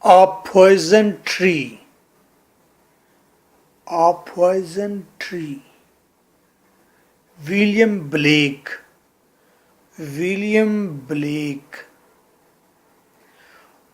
A poison tree. A poison tree. William Blake. William Blake.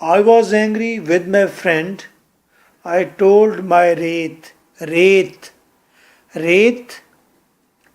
I was angry with my friend. I told my wraith. Wraith. Wraith.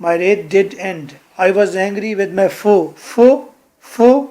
My wraith did end. I was angry with my foe. Foe. Foe.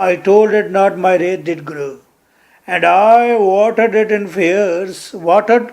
I told it not, my wraith did grow. And I watered it in fears. Watered,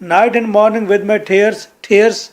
Night and morning with my tears. Tears,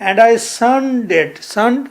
And I sunned it. Sunned,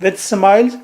With smiles.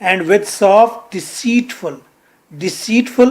And with soft, deceitful. Deceitful,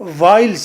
Wiles,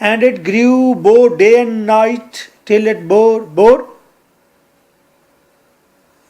And it grew both day and night till it bore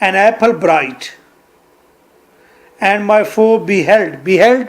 An apple bright. And my foe beheld. Beheld,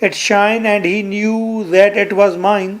It shine, and he knew that it was mine.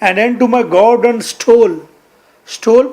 And into my garden stole. Stole,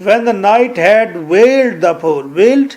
When the night had veiled the pole. Veiled,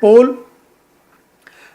Pole,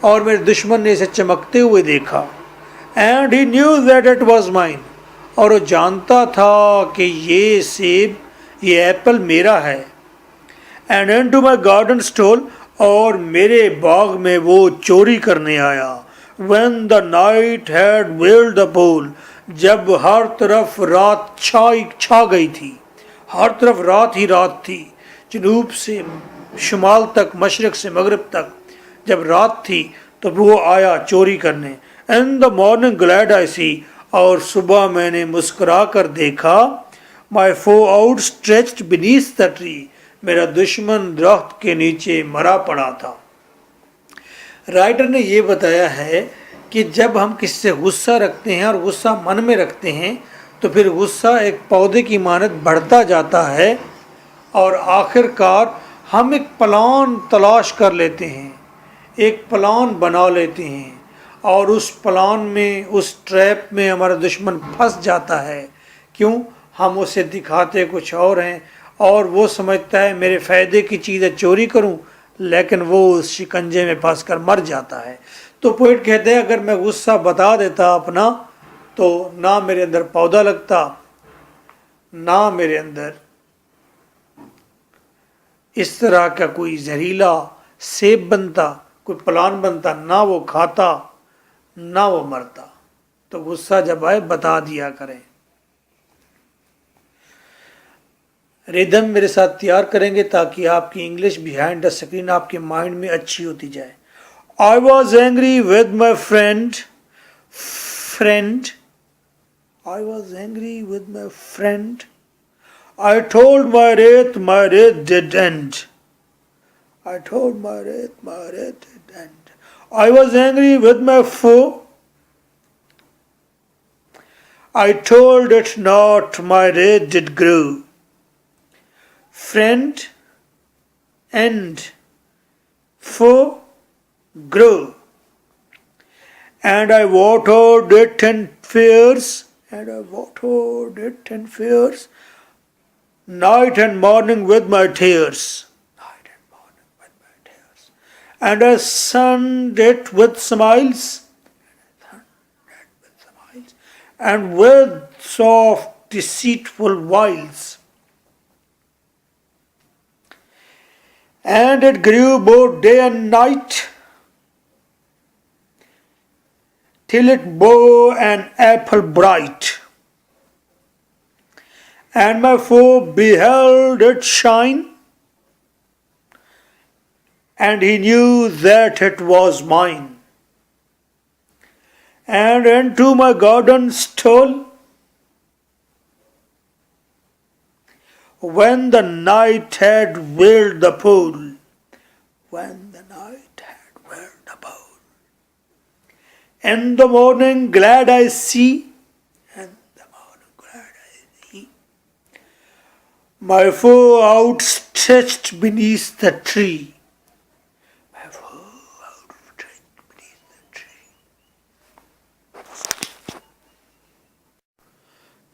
اور میرے دشمن نے اسے چمکتے ہوئے دیکھا. And he new that it was mine, اور وہ جانتا تھا کہ یہ سیب, یہ ایپل میرا ہے. اینڈ انٹو مائی گارڈن اسٹول, اور میرے باغ میں وہ چوری کرنے آیا. when the night had veiled the pole, جب ہر طرف رات چھا گئی تھی, ہر طرف رات ہی رات تھی, جنوب سے شمال تک, مشرق سے مغرب تک. جب رات تھی تو وہ آیا چوری کرنے. in the morning glad I see, اور صبح میں نے مسکرا کر دیکھا. my foe outstretched beneath the tree, میرا دشمن درخت کے نیچے مرا پڑا تھا. رائٹر نے یہ بتایا ہے کہ جب ہم کسی سے غصہ رکھتے ہیں اور غصہ من میں رکھتے ہیں تو پھر غصہ ایک پودے کی مانند بڑھتا جاتا ہے, اور آخر کار ہم ایک پلان تلاش کر لیتے ہیں, ایک پلان بنا لیتے ہیں, اور اس پلان میں, اس ٹریپ میں ہمارا دشمن پھنس جاتا ہے. کیوں؟ ہم اسے دکھاتے کچھ اور ہیں, اور وہ سمجھتا ہے میرے فائدے کی چیزیں چوری کروں, لیکن وہ اس شکنجے میں پھنس کر مر جاتا ہے. تو پوئٹ کہتے ہیں اگر میں غصہ بتا دیتا اپنا تو نہ میرے اندر پودا لگتا, نہ میرے اندر اس طرح کا کوئی زہریلا سیب بنتا, کوئی پلان بنتا, نہ وہ کھاتا نہ وہ مرتا. تو غصہ جب آئے بتا دیا کریں. ریدم میرے ساتھ تیار کریں گے تاکہ آپ کی انگلش بیہائنڈ دا اسکرین آپ کے مائنڈ میں اچھی ہوتی جائے. I was angry with my friend. I was angry with my friend. I told my wrath did end. I told my wrath did end. I was angry with my foe. I told it not, my wrath did grow. Friend and foe grow, and I watered it in fears, night and morning with my tears, and I sunned it with smiles, and with soft deceitful wiles. And it grew both day and night, till it bore an apple bright. And my foe beheld it shine, and he knew that it was mine. And into my garden stole, when the night had veiled the pole. In the morning glad I see, my foe outstretched beneath the tree.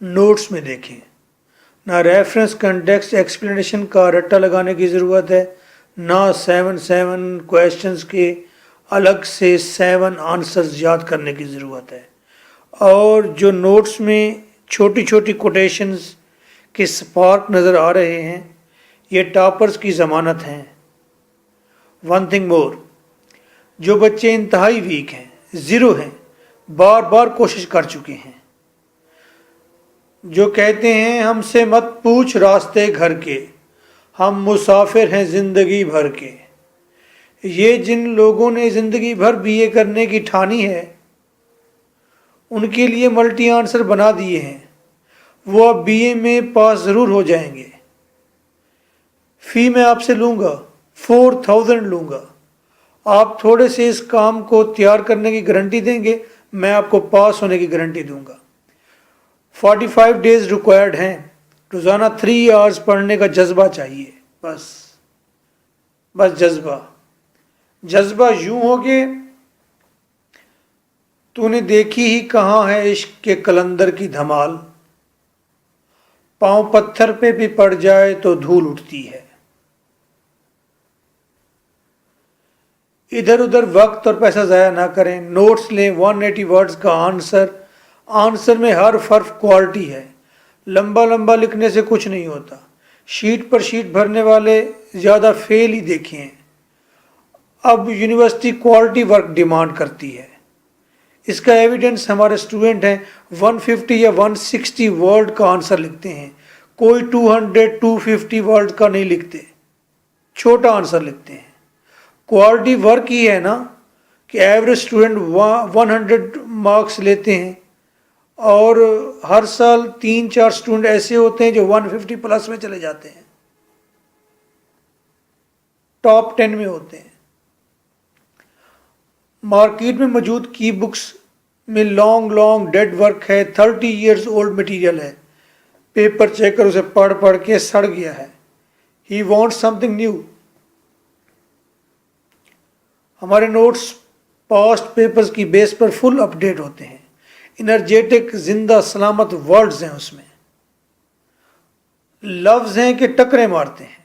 Notes میں دیکھیں, نہ reference context explanation کا رٹا لگانے کی ضرورت ہے, نہ 7 questions کے الگ سے 7 آنسرز یاد کرنے کی ضرورت ہے. اور جو نوٹس میں چھوٹی چھوٹی کوٹیشنز کے سپارک نظر آ رہے ہیں یہ ٹاپرز کی ضمانت ہیں. ون تھنگ مور, جو بچے انتہائی ویک ہیں, زیرو ہیں, بار بار کوشش کر چکے ہیں, جو کہتے ہیں ہم سے مت پوچھ راستے گھر کے, ہم مسافر ہیں زندگی بھر کے, یہ جن لوگوں نے زندگی بھر بی اے کرنے کی ٹھانی ہے ان کے لیے ملٹی آنسر بنا دیے ہیں, وہ اب بی اے میں پاس ضرور ہو جائیں گے. فی میں آپ سے لوں گا, 4000 لوں گا, آپ تھوڑے سے اس کام کو تیار کرنے کی گارنٹی دیں گے, میں آپ کو پاس ہونے کی گارنٹی دوں گا. 45 ڈیز ریکوائرڈ ہیں, روزانہ 3 آورز پڑھنے کا جذبہ چاہیے, بس جذبہ یوں ہو کہ تو نے دیکھی ہی کہاں ہے عشق کے کلندر کی دھمال, پاؤں پتھر پہ بھی پڑ جائے تو دھول اٹھتی ہے. ادھر ادھر وقت اور پیسہ ضائع نہ کریں. نوٹس لیں. 180 ورڈز کا آنسر میں حرف کوالٹی ہے. لمبا لمبا لکھنے سے کچھ نہیں ہوتا. شیٹ پر شیٹ بھرنے والے زیادہ فیل ہی دیکھے ہیں. اب یونیورسٹی کوالٹی ورک ڈیمانڈ کرتی ہے. اس کا ایویڈنس ہمارے اسٹوڈنٹ ہیں 150 یا 160 ورڈ کا آنسر لکھتے ہیں. کوئی 200 250 ورڈ کا نہیں لکھتے. چھوٹا آنسر لکھتے ہیں. کوالٹی ورک ہی ہے نا کہ ایوریج اسٹوڈنٹ 100 مارکس لیتے ہیں اور ہر سال 3-4 اسٹوڈنٹ ایسے ہوتے ہیں جو 150 پلس میں چلے جاتے ہیں, ٹاپ 10 میں ہوتے ہیں. مارکیٹ میں موجود کی بکس میں لانگ ڈیڈ ورک ہے. 30 ایئرز اولڈ مٹیریل ہے. پیپر چیکر اسے پڑھ کے سڑ گیا ہے. ہی وانٹ سم تھنگ نیو. ہمارے نوٹس پاسٹ پیپرز کی بیس پر فل اپ ڈیٹ ہوتے ہیں. انرجیٹک زندہ سلامت ورڈز ہیں اس میں. لفظ ہیں کہ ٹکرے مارتے ہیں.